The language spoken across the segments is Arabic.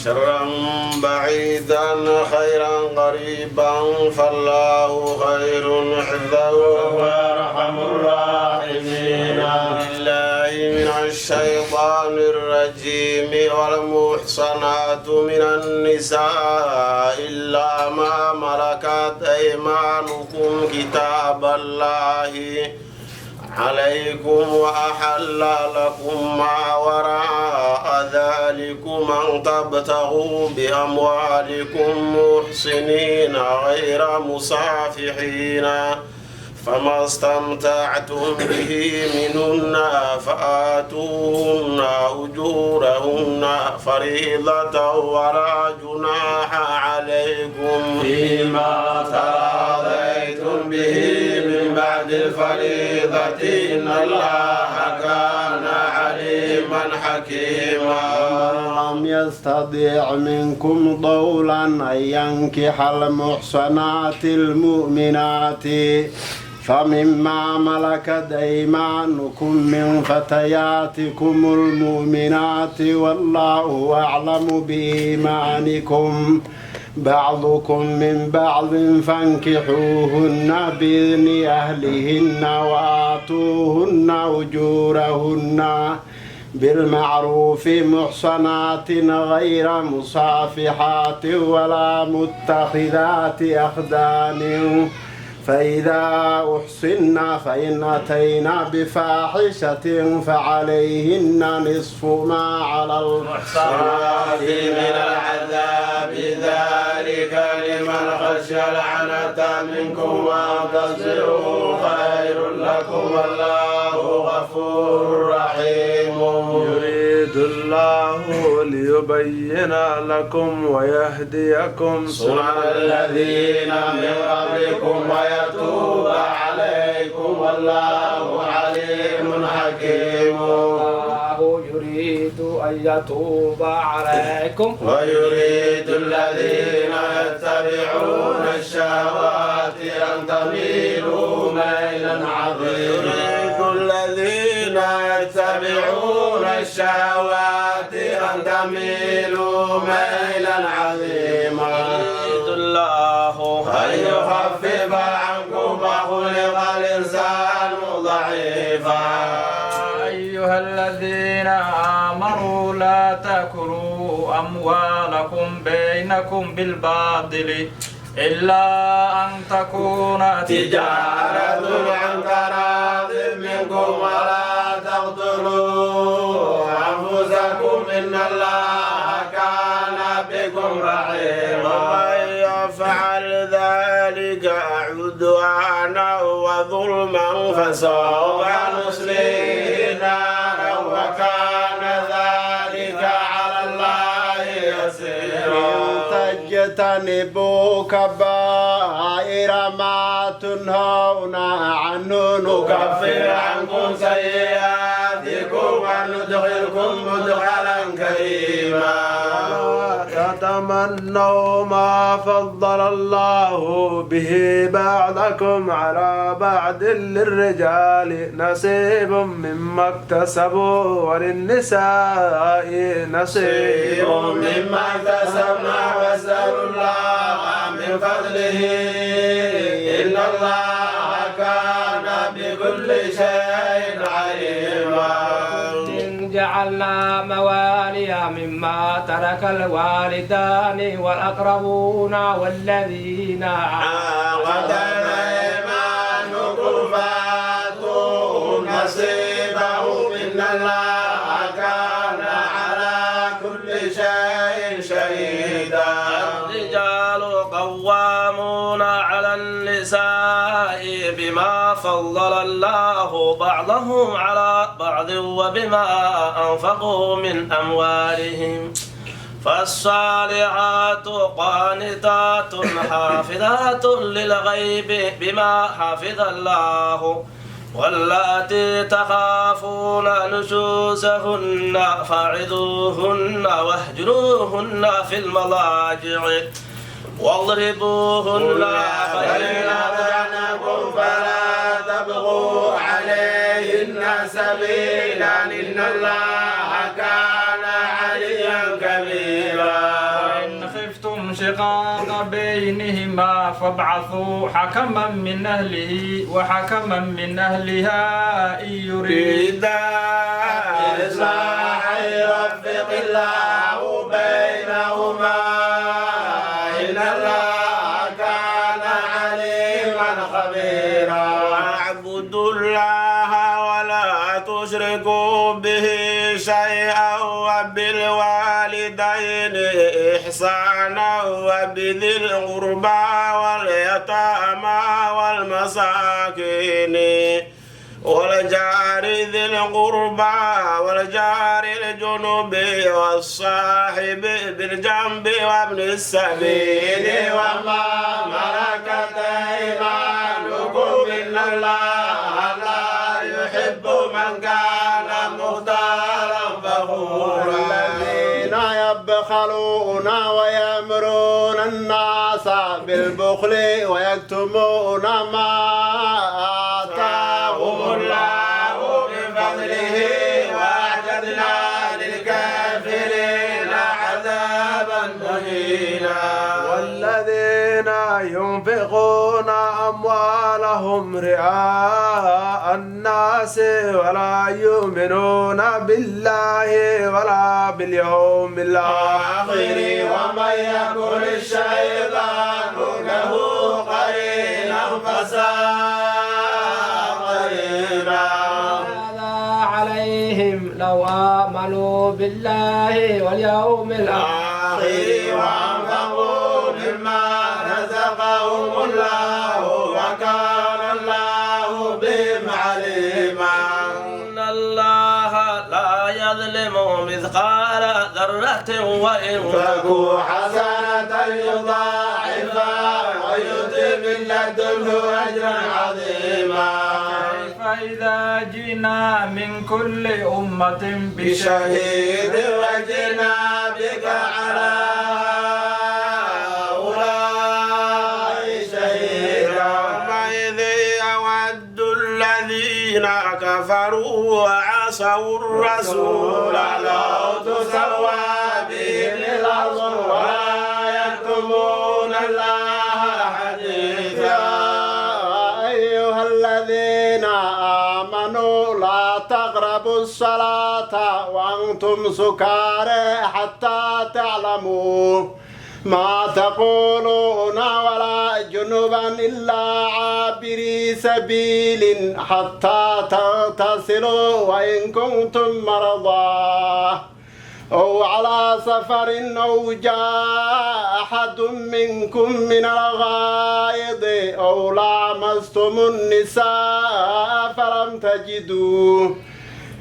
شرا بعيدا خيرا قريبا فالله خير حفظا وهو أرحم الراحمين. بالله من الشيطان الرجيم والمحصنات من النساء إلا ما ملكت أيمانكم كتاب الله عليكم وأحل لكم ما وراء ذلكم أن تبتغوا بأموالكم محصنين غير مصافحين فما استمتعتم به منهن فآتوهن أجورهن فريضة ولا جناح عليكم فيما تراضيتم به من بعد الفريضة إن الله كان عليما حكيما. لم يستطيع منكم طولا أن ينكح المحصنات المؤمنات فمما ملكت أيمانكم من فتياتكم المؤمنات والله أعلم بإيمانكم بعضكم من بعض فانكحوهن بإذن أهلهن وآتوهن أجورهن بالمعروف محصنات غير مصافحات ولا متخذات أخدان فإذا أحصن فإن أتينا بفاحشة فعليهن نصف ما على المحصنات من العذاب ذلك لمن خشي العنة منكم وأن تصبروا خير لكم والله غفور رحيم. يريد الله ليبين لكم ويهديكم سنن الذين من قبلكم ويتوب عليكم والله عليم حكيم. الله يريد أن يتوب عليكم ويريد الذين يتبعون الشهوات أن تميلوا ميلا عظيما. يريد الذين يتبعون الشهوات أن تميلوا ميلا عظيما. يريد الله أن يخفف عنكم وخلق الإنسان ضعيفا. أيها الذين آمنوا لا تأكلوا أموالكم بينكم بالباطل إلا أن تكون تجارة عن تراض منكم ولا تقتلوا أنفسكم إن الله كان بكم رحيما. ومن يفعل ذلك عدوانا وظلما فسوف نصليه نارا وكان ذلك على الله يسيرا. تجتنبوا كبائر ما تنهون عنه نكفر عنكم سيئاتكم وندخلكم مدخلا كريما. يتمنوا ما فضل الله به بعضكم على بعض للرجال نصيب مما اكتسبوا وللنساء نصيب مما اكتسبنا واسألوا الله من فضله إن الله كان بكل شيء عليما. جعلنا موالي مما ترك الوالدان والأقربون والذين عاقدت أيمانكم فآتوا نصيبهم إن الله كان على كل شيء شهيدا. الرجال قوامون على النساء بما فضل الله بعضهم على بعض وبما أنفقوا من أموالهم فالصالحات قانتات حافظات للغيب بما حفظ الله واللاتي تخافون نشوزهن فاعظوهن واهجروهن في المضاجع واضربوهن فإن أطعنكم فلا تبغوا عليهن سبيلا إن الله كان عليا كبيرا. شقاق بينهما فابعثوا حكما من أهله وحكما من أهلها إن يريدا إصلاحا يوفق الله بينهما إن الله كان عليما خبيرا واعبدوا الله ولا تشركوا به شيئا وبالوالدين إحسانا وبذي القربى واليتامى والمساكين والجار ذي القربى والجار الجنب والصاحب بالجنب وابن السبيل وما ملكت أيمانكم إن الله لا يحب من كان مختالا فخورا الذين يبخلون ويأمرون الناس بالبخل ويكتمون ما آتاهم الله من فضله وأعتدنا للكافرين عذابا مهينا والذين ينفقون أموالهم رئاء الناس ولا يؤمنون بالله ولا باليوم الآخر ومن يكن الشيطان له قرينا فساء قرينا هذا عليهم لو آمنوا بالله واليوم الآخر وأنفقوا مما رزقهم الله وكان الله بهم عليما إن الله لا يظلم مثقال ذرة وإن تكو حسنة يضاعفها ويؤتي من لدنه أجرا عظيما فإذا جئنا من كل أمة بشهيد وجئنا بك على هؤلاء شهيدا وإذ يود الذين كفروا وعصوا الرسول لو تسوى بهم الأرض ولا يكتمون الله حديثا أيها الذين آمنوا لا تقربوا الصلاة وأنتم سكارى حتى تعلموا ما تقولون ولا جنبا إلا عابري سبيل حتى تغتسلوا وإن كنتم مرضى أو على سفر أو جاء أحد منكم من الغائط أو لامستم النساء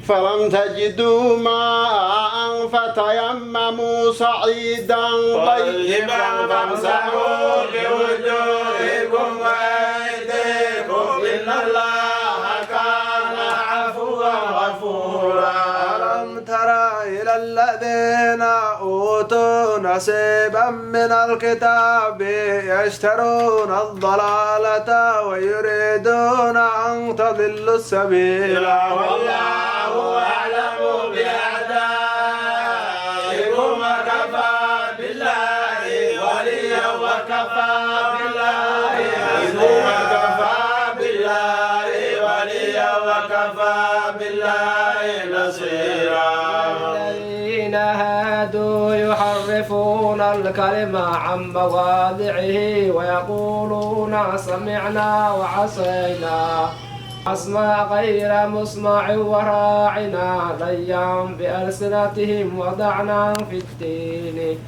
فلم تجدوا ماء فتيمموا صعيدا طيبا فامسحوا بوجوهكم وأيديكم إن الله كان عفوا غفورا ألم تر إلى الذين أوتوا نصيبا من الكتاب يشترون الضلالة ويريدون أن تضلوا السبيل والله أعلم بأعدائكم وكفى بالله وليا وكفى بالله وكفى بالله نصيرا الذين هادوا يحرفون الكلمة عن مواضعه ويقولون سمعنا وعصينا أسمع غير مسمع وراعنا ليا بألسنتهم وضعنا في الدين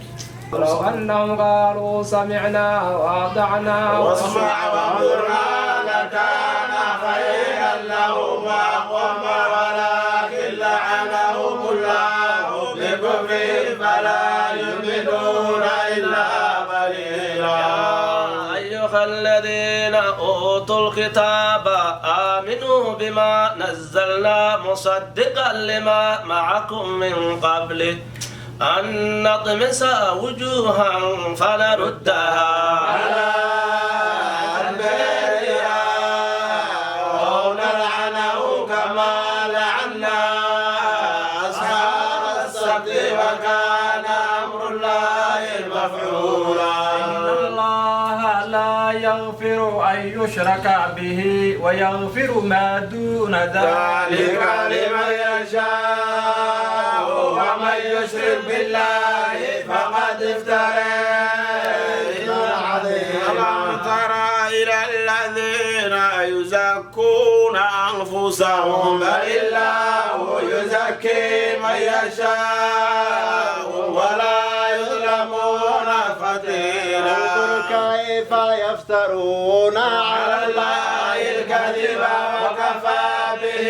ولو أنهم قالوا سمعنا وأطعنا واسمع وانظرنا لكان خيرا لهم وأقوم ولكن لعنهم الله بكفرهم فلا يؤمنون إلا قليلا أيها الذين أوتوا الكتاب آمنوا بما نزلنا مصدقا لما معكم من قبل أن نطمس وجوها فنردها على أدبارها أو نلعنه كما لعنا أصحاب السبت وكان أمر الله مفعولا يغفر أن يشرك به ويغفر ما دون ذلك لمن يشاء ومن يشرك بالله فقد افترى إثما عظيما. ألم تر إلى الذين يزكون أنفسهم بل الله يزكي من يشاء ولا يظلمون فتيلا. كيف يفترون على الله الكذب وكفى به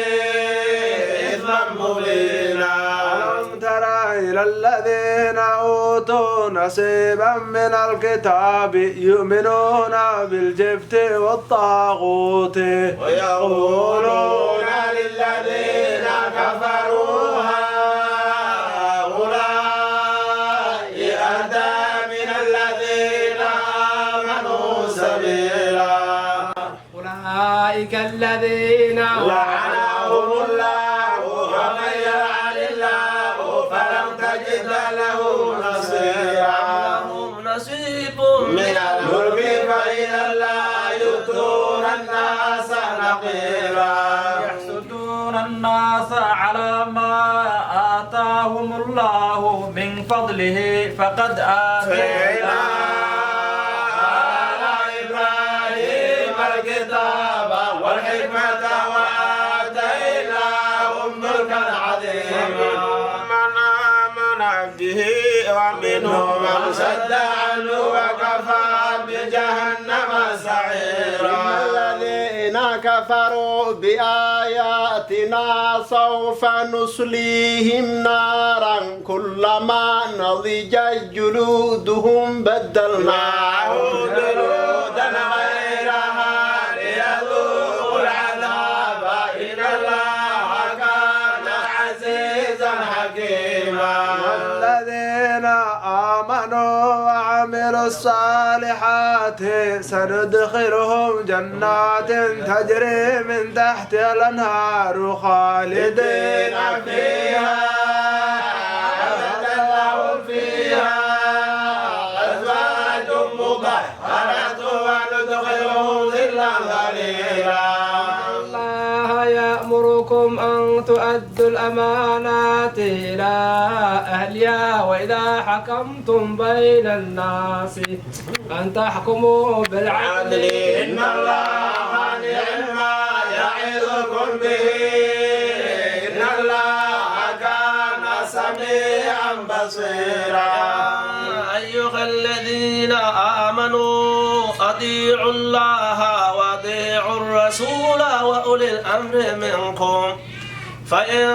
إثما مبينا. ألم تر إلى الذين أوتوا نصيبا من الكتاب يؤمنون بالجبت والطاغوت ويقولون للذين كفروا هؤلاء أهدى من الذين آمنوا سبيلا. أولئك الذين لعنهم الله ومن يلعن الله فلن تجد له نصيرا. لهم نصيب من الملك فإذا لا يؤتون الناس نقيرا. يحسدون الناس على ما آتاهم الله من فضله فقد آتينا آل إبراهيم الكتاب والحكمة وآتيناهم ملكا عظيما. من آمن به ومنهم من صد عنه وكفى بجهنم سعيرا. الذين كفروا بآياتنا سوف نصليهم نارا كلما نضجت جلودهم بدلناهم جلودا غيرها ليذوقوا العذاب إن الله كان عزيزا حكيما. والذين آمنوا وعملوا الصالحات سندخلهم جنات تجري من تحتها الأنهار خالدين فيها أبدا لهم فيها أزواج مطهرة وندخلهم ظلا ظليلا. الله يأمركم أن تؤدوا الأمانات إلى أهلها وإذا حكمتم بين الناس أن تحكموا بالعدل إن الله نعم ما يعظكم به إن الله كان سميعا بصيرا. أيها الذين آمنوا أطيعوا الله وأطيعوا الرسول وأولي الأمر منكم فإن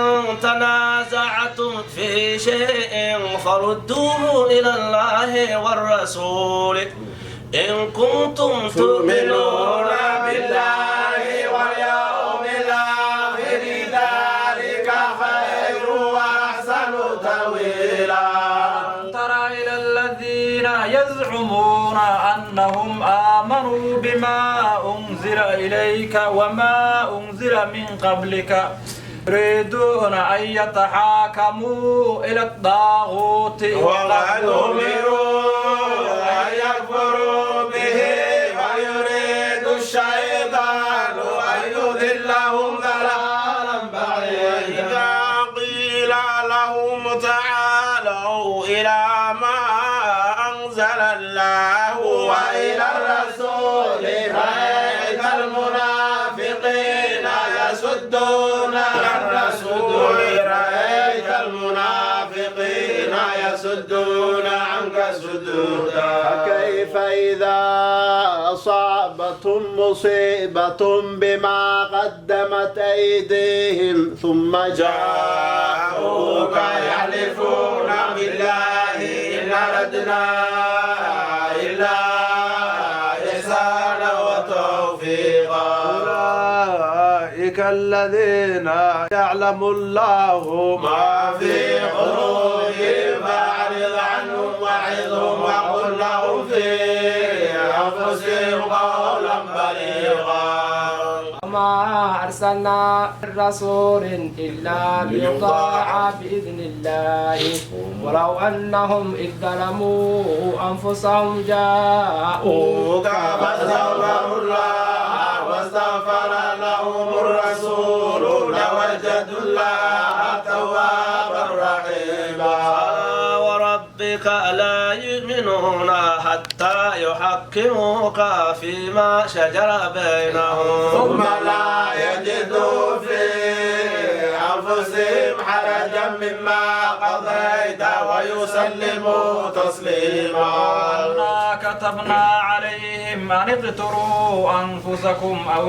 تنازعتم في شيء فردوه إلى الله والرسول إن كنتم تؤمنون بالله واليوم الآخر ذلك خير وأحسن تأويلا. ترى إلى الذين يزعمون أنهم آمنوا بما أنزل إليك وما أنزل من قبلك يريدون أن يتحاكموا إلى الطاغوت وقد أمروا أن يكفروا به ويريد الشيطان أن يذلهم ضلالا بعيدا. إذا قيل لهم تعالوا إلى ما أنزل الله وإلى الرسول رأيت المنافقين يصدون عن الرسول رأيت المنافقين يصدون عنك صدودا. فكيف إذا أصابتهم مصيبة بما قدمت أيديهم ثم جاءوك يحلفون بالله إن أردنا إلا إحسانا وتوفيقا. أولئك الذين يعلم الله ما في قلوبهم فأعرض عنهم وعظهم وقل لهم في أنفسهم قولا بليغا. وما وما أرسلنا من رسول إلا ليطاع بإذن الله ولو أنهم إذ ظلموا أنفسهم جاءوك فاستغفروا الله واستغفر لهم الرسول لوجدوا الله توابا رحيما. وربك لا يؤمنون حتى يحكموك فيما شجر بينهم ثم لا يجدوا في أنفسهم حرجا مما قضيت ويسلموا تسليما. إنا كتبنا عليهم أن اقتلوا أنفسكم أو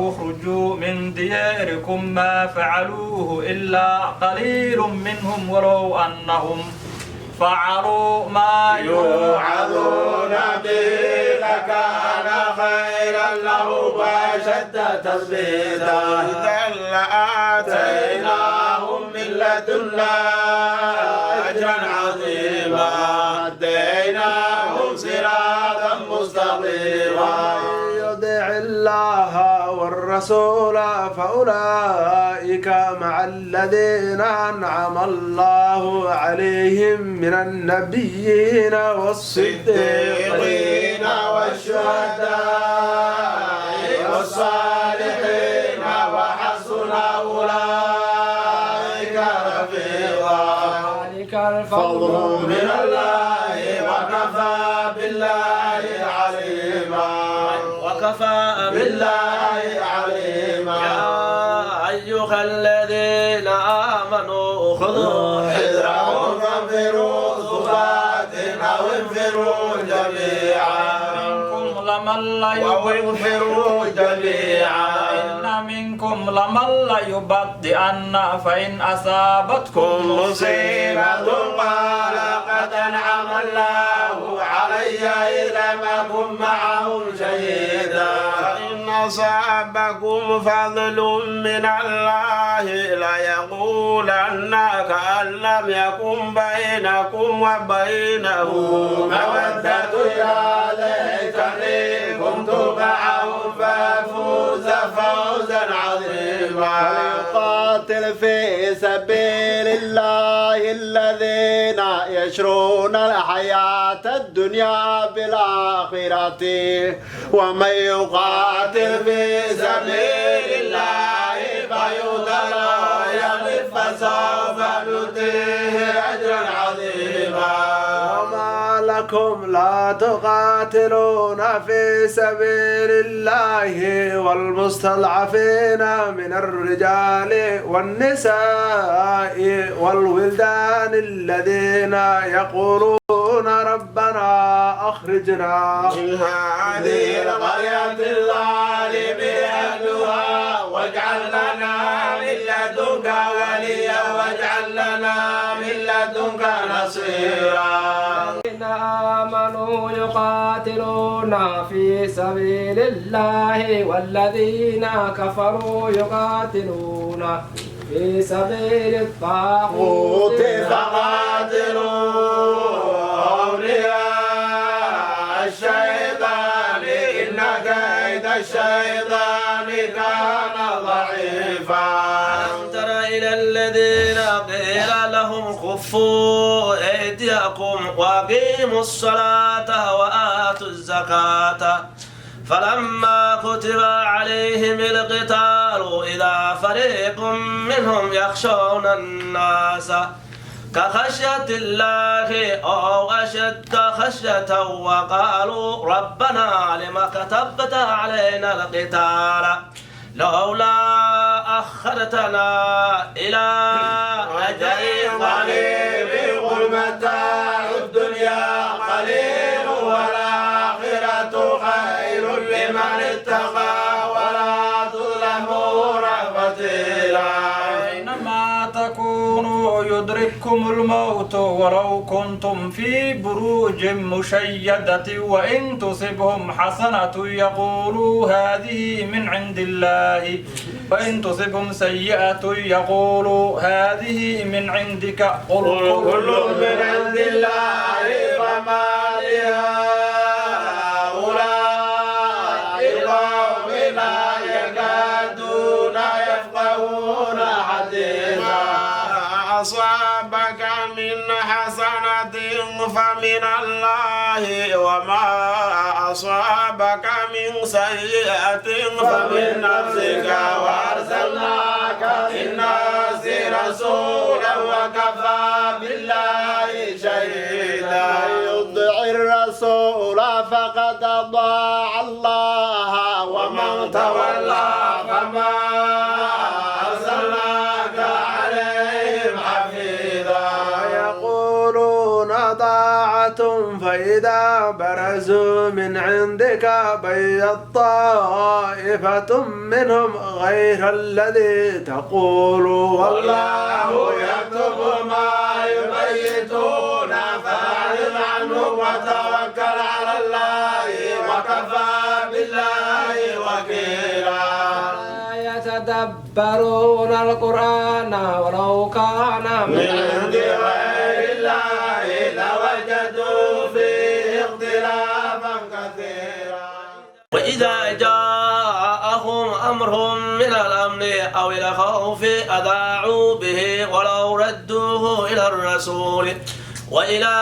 اخرجوا من دياركم ما فعلوه إلا قليل منهم ولو أنهم فعلوا ما يوعظون به لكان خيرا لهم وأشد تثبيتا. إذا لآتيناهم من لدنا أجرا عظيما هديناهم صراطا مستقيما. يطع الله والرسول فأولئك مع الذين أنعم الله عليهم من النبيين والصديقين والشهداء والصالحين وحسن أولئك رفيقا. ذلك الفضل من الله وكفى بالله عليما. وكفى بالله عليما. يا أيها الذين آمنوا خذوا حذرهم فانفروا ثبات أو انفروا جميعا. منكم لمن لا وانفروا جميعا. إن منكم لمن لا يبدئن فإن أصابتكم مصيبة قال قد أنعم الله علي إذ لم أكن معهم شهيدا. إن أصابكم فضل من الله ليقولن كأن لم يكن بينكم وبينه مودة يا ليتني كنت معهم فأفوز فوزا عظيما. وليقاتل في سبيل الله الذين يشرون الحياة الدنيا بالآخرة ومن يقاتل في سبيل الله فيضل ويغلب فسوف نؤتيه أجرا عظيما. وما لكم لا تقاتلون في سبيل الله والمستضعفين من الرجال والنساء والولدان الذين يقولون ربنا أخرجنا من هذه القرية الظالم أهلها واجعل لنا من لدنك وليا واجعل لنا من لدنك نصيرا. الذين آمنوا يقاتلون في سبيل الله والذين كفروا يقاتلون في سبيل الطاغوت فقاتلوا أولياء الشيطان إن كيد الشيطان كان ضعيفا. ألم تر إلى الذين قيل لهم كفوا أيديكم وأقيموا الصلاة وآتوا الزكاة فلما كتب عليهم القتال إذا فريق منهم يخشون الناس كخشية الله أو أشد خشية وقالوا ربنا لم كتبت علينا القتال لولا أخرتنا إلى أجل قريب قل متاع الدنيا قليل والآخرة خير لمن اتقى ولا تظلمون فتيلا. أينما تكونوا يدرككم الموت ولو كنتم في بروج مشيدة وإن تصبهم حسنة يقولوا هذه من عند الله وإن تصبهم سيئة يقولوا هذه من عندك قل كل من عند الله فما لهؤلاء القوم لا يكادون أصابك من حسنة فمن الله وما أصابك من سيئة فمن نفسك وأرسلناك للناس رسولا وكفى بالله شهيدا يطع الرسول فقد أطاع الله ومن تولى فما أرسلناك عليهم حفيظا يقولون طاعة فإذا برزوا من عندك بيت طائفة منهم غير الذي تقول والله يكتب ما يبيتون فأعرض عنه وتوكل على الله وكفى بالله وكيلا يتدبرون القرآن ولو كان من عند غير الله لوجدوا فيه اختلافا كثيرا وإذا جاءهم أمر من الأمن أو الخوف أذاعوا به ولو ردوه إلى الرسول وإلى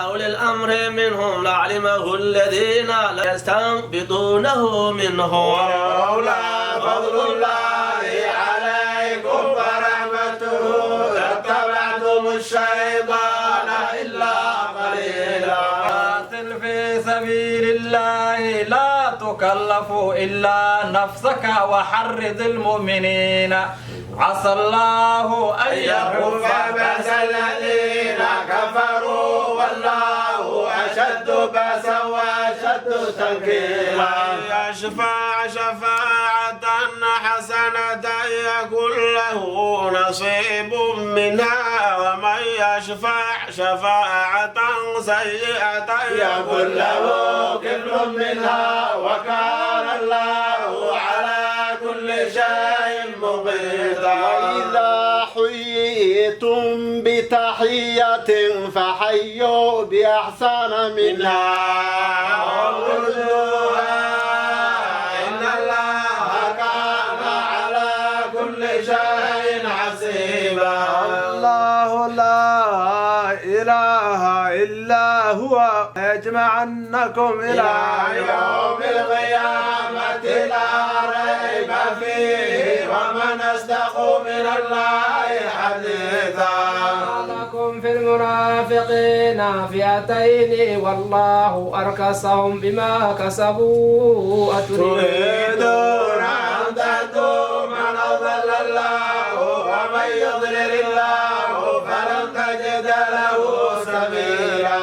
أولي الأمر منهم لعلمه الذين لا يستنبطونه منهم ولولا فضل الله عليكم ورحمته لاتبعتم الشيطان إلا قليلا. قاتل في سبيل الله لا تكلف إلا نفسك وحرض المؤمنين عسى الله أن يكف بأس الذين كفروا والله أشد بأسا وأشد تنكيلا. يشفع شفاعة حسنة يكن له نصيب منها ومن يشفع شفاعة سيئة يكن له كفل منها وكان الله على كل شيء مقيتا. وإذا حييتم بتحية فحيوا بأحسن منها وردوها إن الله كان على كل شيء حسيبا. الله لا إله إلا هو يجمعنكم إلى يوم القيامة لا ريب فيه ومن أصدق من الله حديثا. لكم في المنافقين فئتين والله أركسهم بما كسبوا تريدون أن تهدوا من أضل الله ومن يضلل الله فلن تجد له سبيلا.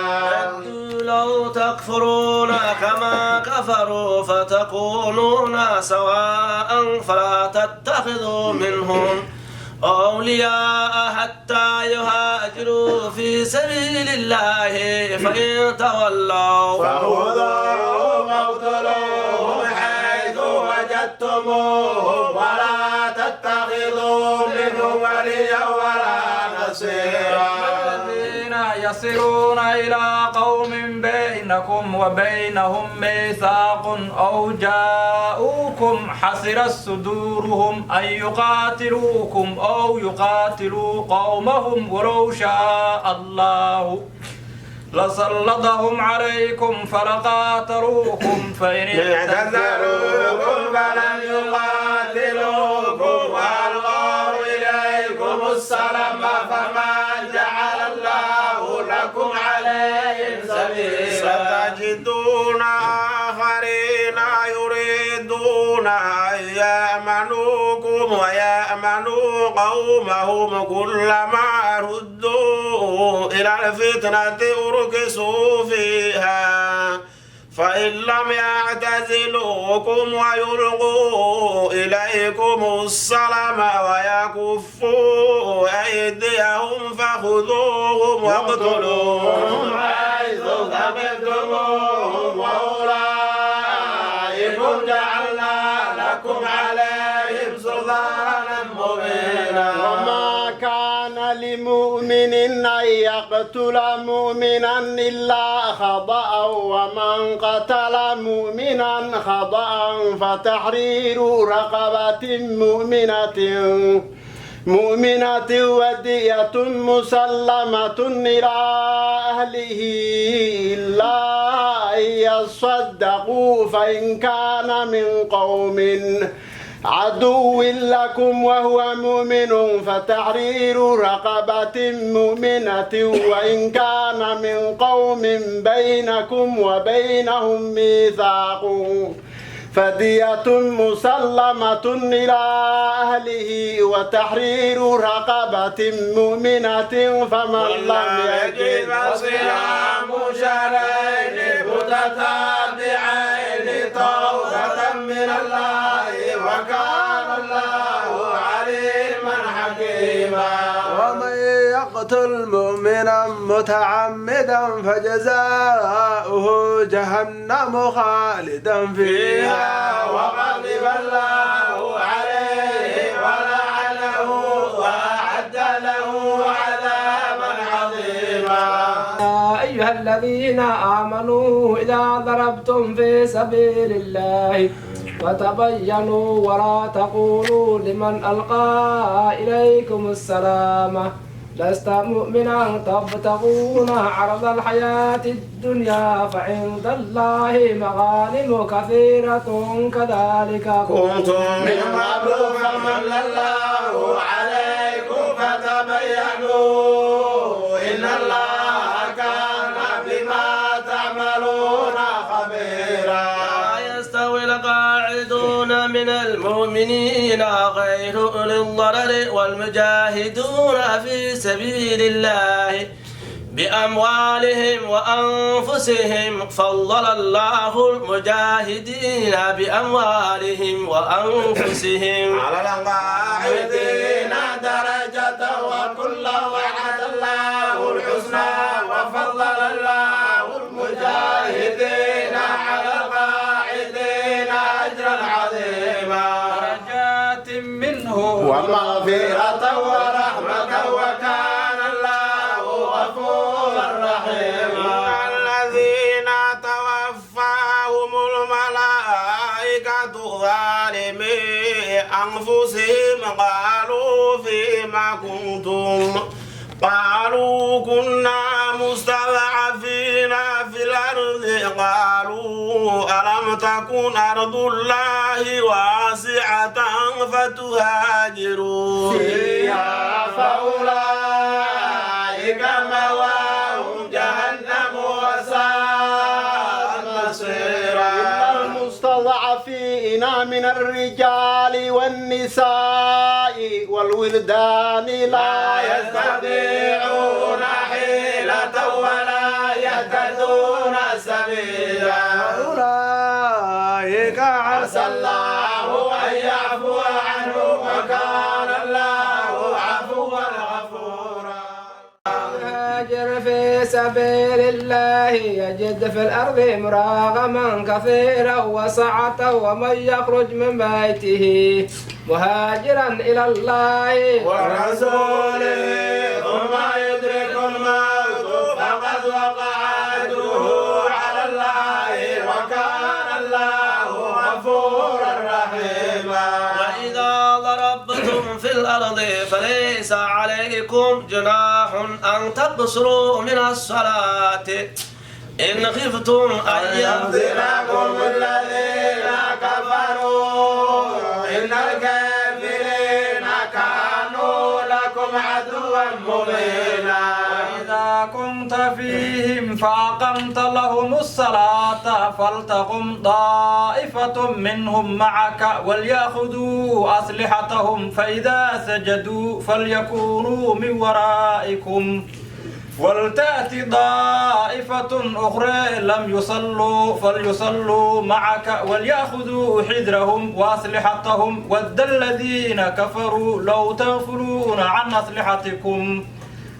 لو تكفرون كما كفروا فتكونون سواء فلا تتخذوا منهم أولياء حتى يهاجروا في سبيل الله فإن تولوا فخذوهم واقتلوهم حيث وجدتموهم ولا تتخذوا منهم وليا ولا نصيرا. الذين يصلون إلى قوم بينكم وبينهم ميثاق أو جاءوكم حسرت صدورهم أن يقاتلوكم أو يقاتلوا قومهم ولو شاء الله لسلطهم عليكم فلقاتلوكم فإن اعتزلوكم فلم يقاتلوكم وألقوا إليكم السلام فما جعل الله لكم عليهم سبيلا. ستجدون آخرين يريدون أن يأمنوكم ويأمنوا قومهم كلما ردوا إلى الفتنة أركسوا فيها فإن لم يعتزلوكم ويلقوا إليكم السلام ويكفوا أيديهم فخذوهم واقتلوهم حيث ثقفتموهم وأولئكم جعلنا لكم عليهم سلطانا مبينا. وما كان لمؤمن أن يقتل مؤمنا إلا خطأ ومن قتل مؤمنا خطأ فتحرير رقبة مؤمنة مؤمنة ودية مسلمة إلى أهله إلا أن يصدقوا فإن كان من قوم عدو لكم وهو مؤمن فتحرير رقبة مؤمنة وإن كان من قوم بينكم وبينهم ميثاق فدية مسلمة إلى أهله وتحرير رقبة مؤمنة فمن لم يجد فصيام شهرين متتابعين توبة من الله وكان الله عليما حكيما. ومن يقتل مؤمنا متعمدا فجزاؤه جهنم خالدا فيها وغضب الله عليه ولعنه وأعد له عذابا عظيما. يا أيها الذين آمنوا إذا ضربتم في سبيل الله فتبينوا ولا تقولوا لمن ألقى إليكم السلام لست مؤمنا تبتغون عرض الحياة الدنيا فعند الله مغانم كثيرة كذلك كنتم من قبل فمن الله عليكم فتبينوا إن الله كان بما تعملون خبيرا. لا يستوي القاعدون من المؤمنين غير أولي الضرر والمجاهدون في سبيل الله بأموالهم وأنفسهم فضل الله المجاهدين بأموالهم وأنفسهم على القاعدين درجة وكل وعد الله الحسنى وفضل الله المجاهدين على القاعدين أجرا عظيما. درجات منه ومغفرة ورحمة وكان الله غفورا رحيما. الذين توفاهم الملائكة ظالمي أنفسهم قالوا فيما كنتم قالوا كنا مستضعفين في الأرض قالوا ألم تكن أرض الله واسعة فتهاجروا فيها فأولئك مواهم جهنم وساءت مصيرا. المستضعفين من الرجال والنساء والولدان لا يستطيعون حيلة ولا يهتدون سبيلا. أولئك عسى الله أن يعفو عنه وكان الله عفوا غفورا. يهاجر في سبيل الله يجد في الأرض مراغما كثيرا وسعة ومن يخرج من بيته مهاجرا إلى الله ورسوله ثم يدرك الموت فقد وقع أجره على الله وكان الله غفورا رحيما. وإذا ضربتم في الأرض فليس عليكم جناح أن تقصروا من الصلاة إن خفتم أن يفتنكم الذين كفروا إن الكافرين كانوا لكم عدوا مبينا. وإذا كنت فيهم فأقمت لهم الصلاة فلتقم طائفة منهم معك وليأخذوا أسلحتهم فإذا سجدوا فليكونوا من ورائكم ولتأت طائفة أخرى لم يصلوا فليصلوا معك وليأخذوا حذرهم وأسلحتهم ود الذين كفروا لو تغفلون عن أسلحتكم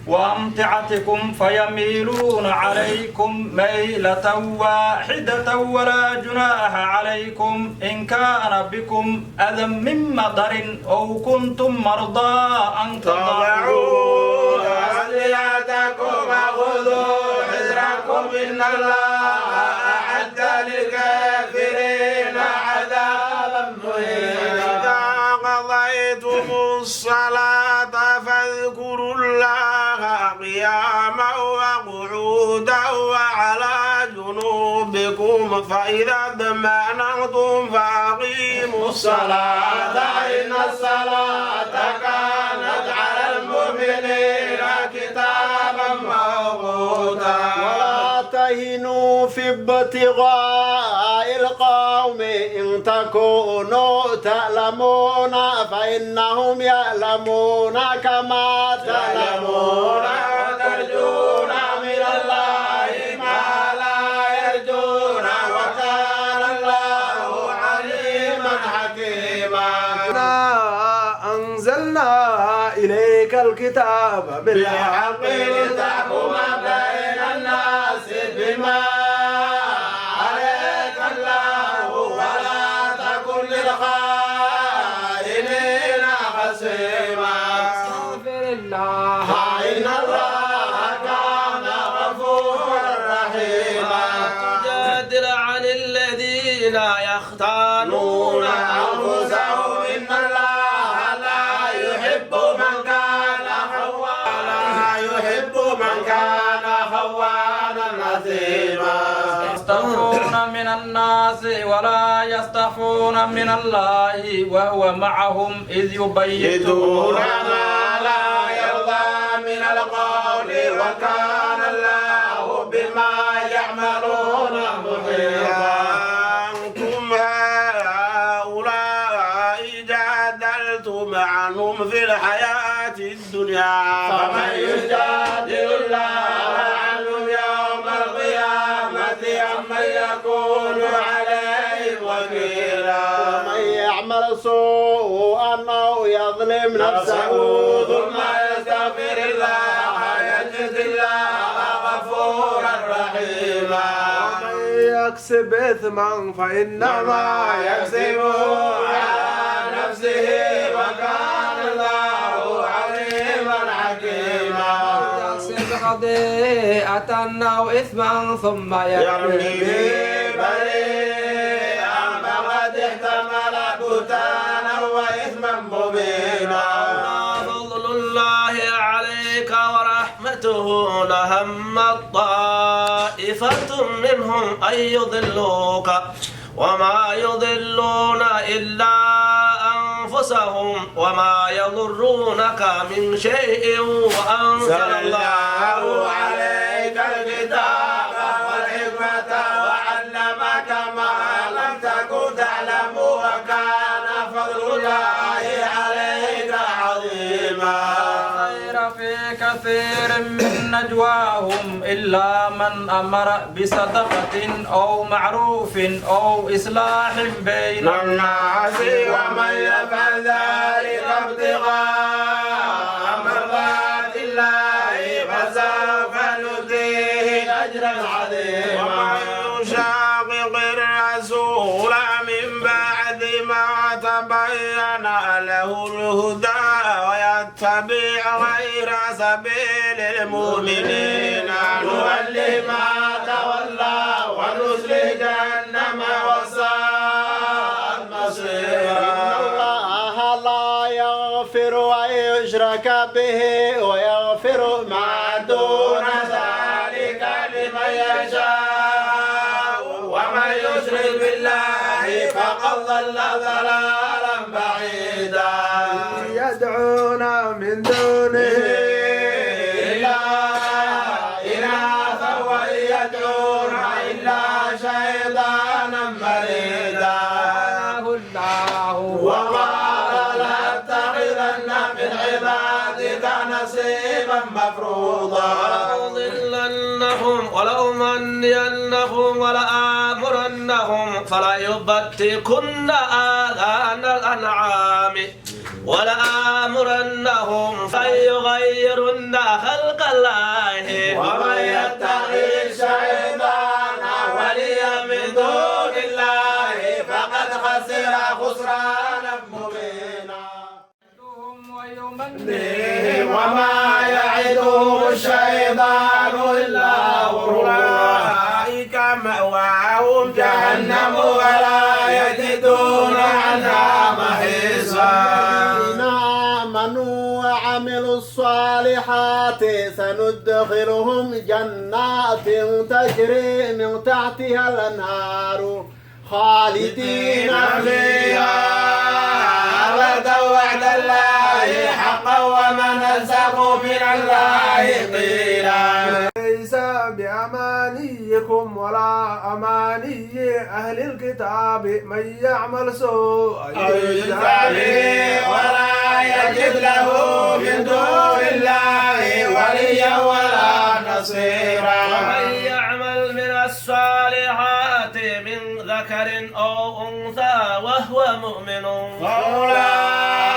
وأمتعتكم فيميلون عليكم ميلة واحدة ولا جناح عليكم إن كان بكم أذى من مطر أو كنتم مرضى أن تضعوا أسلحتكم وخذوا حذركم إن الله أعد للكافرين عذابا مهينا. إذا قضيتم الصلاة الله قياما وقعودا وعلى جنوبكم فإذا اطمأننتم فأقيموا الصلاة إن الصلاة كانت على المؤمنين كتابا موقوتا ولا تهنوا في ابتغاء القوم إن تكونوا تألمون فإنهم يألمون كما تألمون وترجون من الله ما لا يرجون وكان الله عليما حكيما. أنزلنا إليك الكتاب بالحق لتحكم بين الناس بما عليك الله ولا تكن للخائنين خصيما. استغفر الله إن الله كان غفورا رحيما. تجادل عن الذين يختانون أنفسهم إن الله لا يحب من كان خوانا أثيما. يستخفون من الناس ولا يستخفون من الله وهو معهم إذ يبيتون ما لا يرضى من القول وكان الله بما يعملون محيطا. أنتم هؤلاء جادلتم عنهم في الحياة الدنيا فمن يجادل الله عنهم يوم القيامة أمن يكون عليهم وكيلا. ومن يعمل سوءا أو يظلم نفسه ثم يستغفر الله يجد الله غفورا رحيما. ومن يكسب إثما فإنما يكسبه على نفسه وكان الله عليما حكيما. يكسب خطيئة أو إثما ثم يرمي يرمي به بريئا فقد احتمل بهتانا وإثما مبينا. فضل الله عليك ورحمته لهمت طائفة منهم أن يضلوك وما يضلون إلا أنفسهم وما يضرونك من شيء وأنزل الله عليك الكتاب والحكمة وعلمك ما لم تكن تعلم وكان فضل الله عليك عظيما. خير في كثير من نجواهم إلا من أمر بصدقة أو معروف أو إصلاح بين الناس ومن يفعل ذلك ابتغاء مرضات الله فسوف نؤتيه أجرا عظيما. ومن يشاقق الرسول من بعد ما تبين له الهدى ويتبع غير سبيل المؤمنين نولي ما تولى ونصلي جهنم وساءت مصيرا. إن الله لا يغفر أن يشرك به ويغفر ما دون ذلك لمن يشاء ومن يشرك بالله فقد ضل ضلالا بعيدا. يدعون من دونه إناثا وإن يدعون إلا شيطانا مريدا. الله وقال لأتخذن من عبادك نصيبا مفروضا. ولأضلنهم ولأمنينهم ولآمرنهم فليبتكن آذان الأنعام ولآمرنهم فيغيرن خلق الله. ومن يتخذ الشيطان وليا من دون الله فقد خسر خسرانا مبينا. وما يعدهم الشيطان إلا غرورا. أولئك مأواهم جهنم ولا يجدون عنها محيصا. الذين آمنوا وعملوا الصالحات الصالحات سندخلهم جنات تجري من تحتها الأنهار خالدين فيها أبدا وعد الله حقا ومن أصدق من الله قيلا. ليس بأمانيكم ولا أماني أهل الكتاب من يعمل سوءا يجزى به ولا يجد له من دون الله وليا ولا نصيرا. ومن يعمل من الصالحات من ذكر أو أنثى وهو مؤمن فأولئك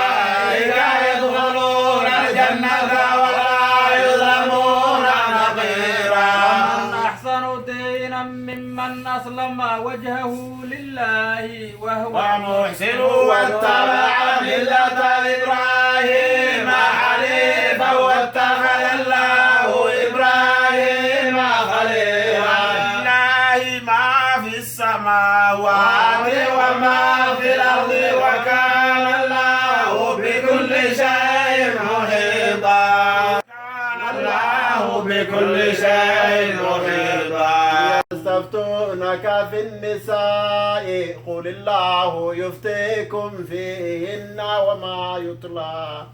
يدخلون الجنة ولا يظلمون نقيرا. ومن أحسن دينا ممن أسلم وجهه لله وهو ومحسن واتبع ملة إبراهيم حنيفا واتخذ الله إبراهيم خليلا. لله ما في السماوات وما في الأرض وكان الله بكل شيء محيطا. كان الله بكل شيء محيطا. يستفتونك في النساء قل الله يفتيكم فيهن وما يتلى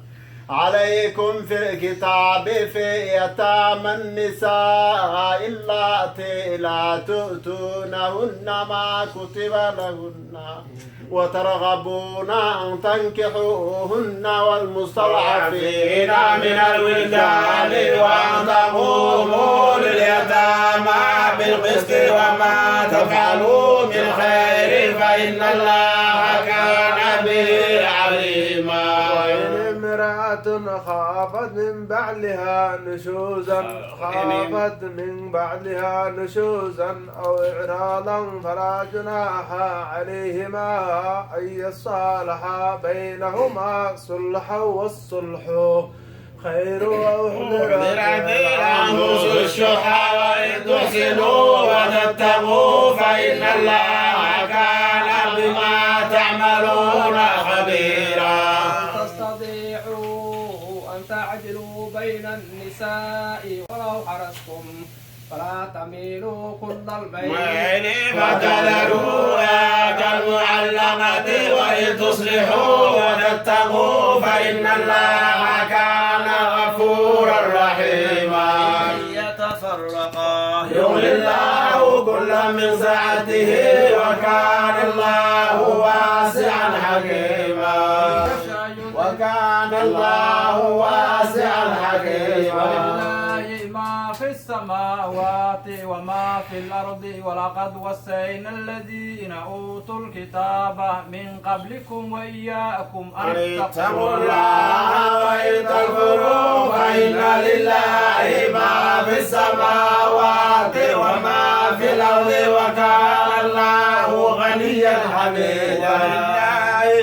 عليكم في الكتاب في يتامى النساء اللاتي لا تؤتونهن ما كتب لهن وترغبون أن تنكحوهن والمستضعفين من الولدان وأن تقوموا لليتامى بالقسط وما تفعلوا من خير فإن الله كان به عليما. امرأة خافت من بعلها نشوزا أو إعراضا فلا جناح عليهما أن يصالحا بينهما صلحا والصلح خير وأحضرت الأنفس الشح وإن تحسنوا وتتقوا فإن الله كان بما تعملون خبيرا. تعدلوا بين النساء ولو حرصتم فلا تميلوا كل الميل فتذروها كالمعلقة وإن تصلحوا وتتقوا فإن الله كان غفورا رحيما. يتفرقا يغني الله كلا من سعته وكان الله واسعا حكيما. وكان الله واسعا حكيما. ولله ما في السماوات وما في الأرض ولقد وصينا الذين أوتوا الكتاب من قبلكم وإياكم أن اتقوا الله وإن تكفروا فإن لله ما في السماوات وما في الأرض وكان الله غنيا حميدا.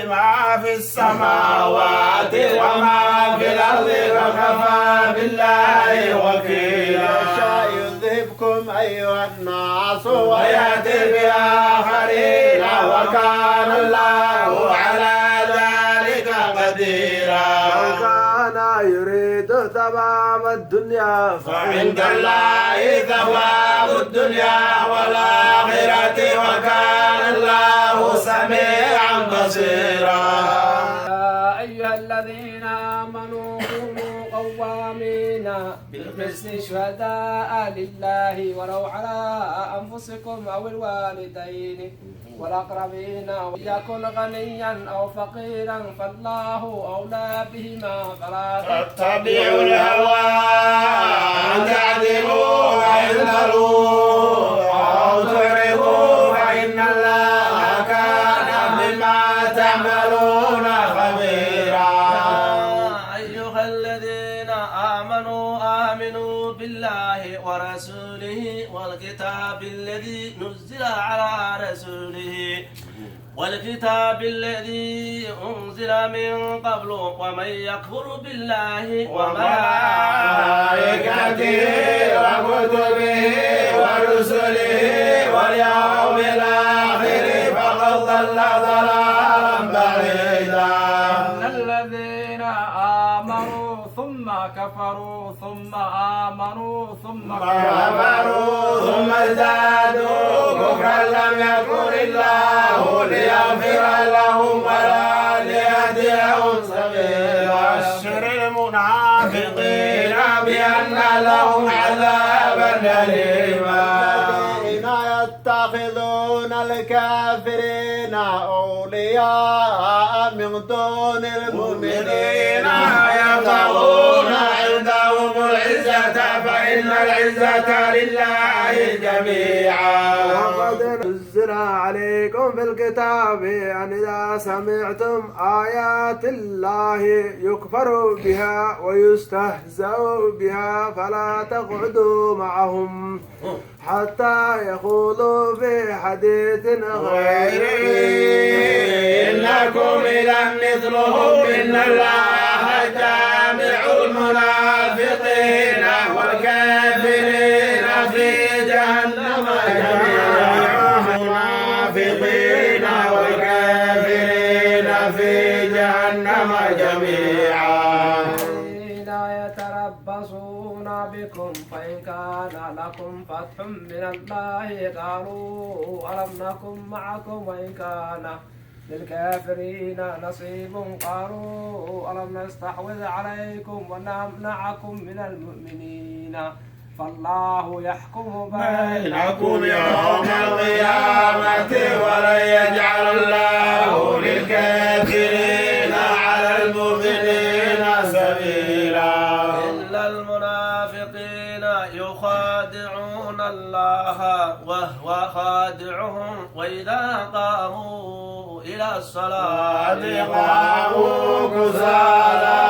ما في السماوات وما في الأرض وكفى بالله وكيلا. يشاء يذهبكم أيها الناس ويأتي بآخرين وكان الله على ذلك قديرا. وكان يريد ثواب الدنيا فعند الله ثواب الدنيا والآخرة وكان الله سميعا بصيرا. يا أيها الذين آمنوا كونوا قوامين بالقسط شهداء لله ولو على أنفسكم أو الوالدين والأقربين يكن غنيا أو فقيرا فالله أولى بهما فلا تتبعوا الهوى أن تعدلوا وإن تلووا أو تعرضوا فإن الله كان بما تعملون خبيرا. أيها الذين آمنوا بالله ورسوله والكتاب الذي نزل على رسوله والكتاب الذي أنزل من قبل ومن يكفر بالله وملائكته وكتبه ورسله واليوم الآخر فقد ضل ضلالا بعيدا. الذين آمنوا ثم كفروا ثم آمنوا ثم كفروا ثم ازدادوا كفرا لم يكن الله ليغفر لهم ولا ليهديهم سبيلا. بشر المنافقين بأن لهم عذابا أليما. الذين يتخذون الكافرين أولياء من دون المؤمنين يبتغون عندهم العزة فإن العزة لله جميعا. وقد نزل عليكم في الكتاب أن إذا سمعتم آيات الله يكفر بها ويستهزأ بها فلا تقعدوا معهم حتى يخوضوا في حديث غيره إنكم إذا مثلهم إن الله جامع المنافقين والكافرين في جهنم جميعا. المنافقين والكافرين في جهنم جميعا. يتربصون بكم فإن كان لكم فتح من الله قالوا ألم نكن معكم وإن كان للكافرين نصيب قالوا ألم نستحوذ عليكم ونمنعكم من المؤمنين فالله يحكم بينكم يوم القيامة ولن يجعل الله للكافرين على المؤمنين سبيلا. إلا المنافقين يخادعون الله وهو خادعهم وإذا قاموا إلى الصلاة قاموا كسالى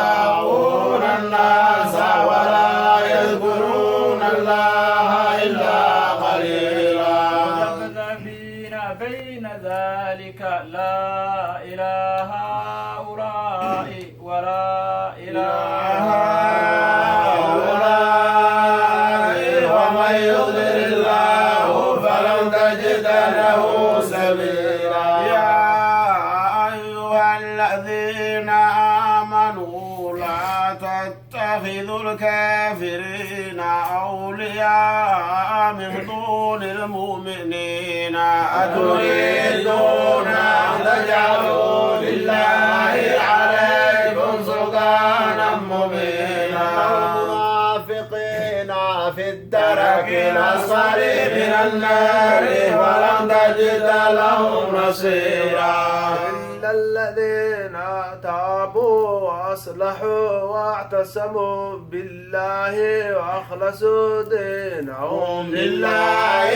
يراءون الناس ولا يذكرون الله إلا قليلا. مذبذبين بين ذلك لا إله هؤلاء ولا إله هؤلاء ومن يضلل الله فلن تجد له سبيلا. يا أيها الذين آمنوا لا تتخذوا الكافرين أولياء من دون المؤمنين أتريدون أن تجعلوا لله عليكم سلطانا مبينا. المنافقين في الدرك الأسفل من النار ولن تجد لهم نصيرا. إلا الذين تابوا وأصلحوا واعتصموا بالله وأخلصوا دينهم لله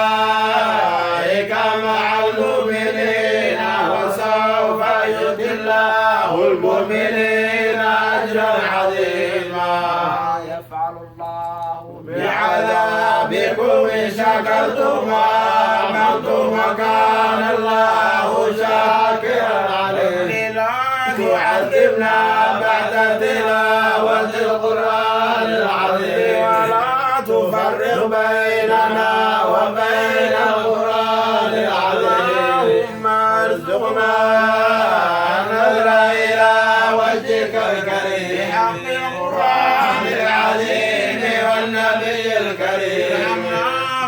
فأولئك مع المؤمنين وسوف يؤتي الله المؤمنين أجرا عظيما. يفعل الله بعذابكم إن شكرتم وآمنتم وكان الله شاكرا عليم. لا تعذبنا بعد تلاوة القرآن العظيم ولا تفرق بيننا وبين القرآن العظيم. اللهم ارزقنا نظر إلى وجهك الكريم بحق القرآن العظيم والنبي الكريم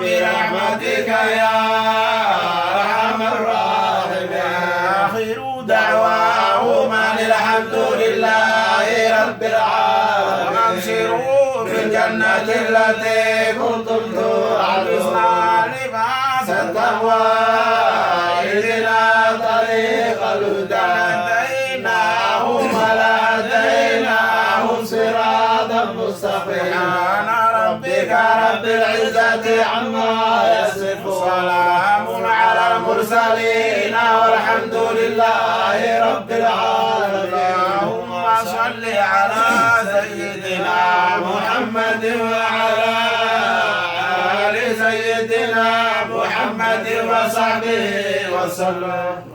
برحمتك يا أرحم الراحمين. آخر دعواهم أن الحمد لله رب العالمين. وأبشروا بالجنة التي كنتم توعدون. لباس التقوى إلينا طريق الهدى. هديناهم ولهديناهم صراطا مستقيما. ربك رب العزة عما يصفون سلام على المرسلين والحمد لله رب العالمين. اللهم صل على سيدنا محمد وعلى آل سيدنا محمد وصحبه وسلم.